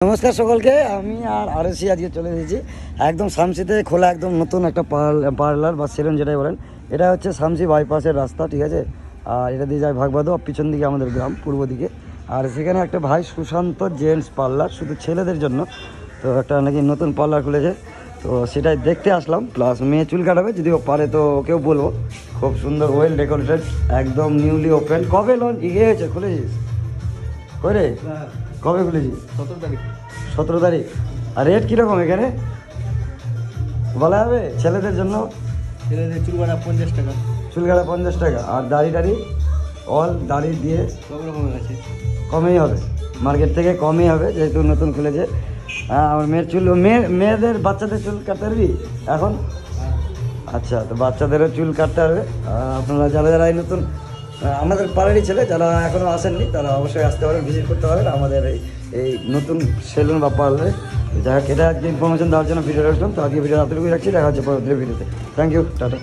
নমস্কার সকলকে। আমি আর আরএসি আজকে চলে এসেছি একদম শামসিতে খোলা একদম নতুন একটা পার্লার বা সেলুন যেটাই বলেন। এটা হচ্ছে শামসি বাইপাসের রাস্তা, ঠিক আছে। আর এটা দিয়ে যায় ভাগবাদো, পিছন দিকে আমাদের গ্রাম পূর্ব দিকে। আর সেখানে একটা ভাই সুশান্ত জেন্টস পার্লার শুধু ছেলেদের জন্য, তো একটা নাকি নতুন পার্লার খুলেছে, তো সেটাই দেখতে আসলাম। প্লাস মেয়ে চুল কাটাবে, যদিও পারে তো ওকেও বলবো। খুব সুন্দর ওয়েল ডেকোরেটেড, একদম নিউলি ওপেন। কবে লঞ্চ হয়েছে, খুলেছিস করে? কবে খুলেছিস? 17 তারিখ। আর রেট কীরকম এখানে বলা যাবে? ছেলেদের জন্য ছেলেদের চুল কাটা 50 টাকা, চুল কাটা 50 টাকা। আর দাড়ি অল দাড়ি দিয়ে সব রকমের আছে, কমেই হবে, মার্কেট থেকে কমই হবে, যেহেতু নতুন খুলেছে। আমার মেয়ের চুল, মেয়েদের বাচ্চাদের চুল কাটতে পারবি এখন? আচ্ছা, তো বাচ্চাদেরও চুল কাটতে হবে। আপনারা যারা যারা এই নতুন আমাদের পাড়ারই ছেলে, যারা এখনও আসেননি, তারা অবশ্যই আসতে পারেন, ভিজিট করতে পারেন আমাদের এই নতুন সেলুন বা পার্লারে। যাই হোক, এটা আজকে ইনফরমেশন দেওয়ার জন্য ভিডিও রাখলাম। তো আজকে ভিডিও এতটুকুই রাখছি, দেখা হচ্ছে পরবর্তী ভিডিওতে। Thank you, tata.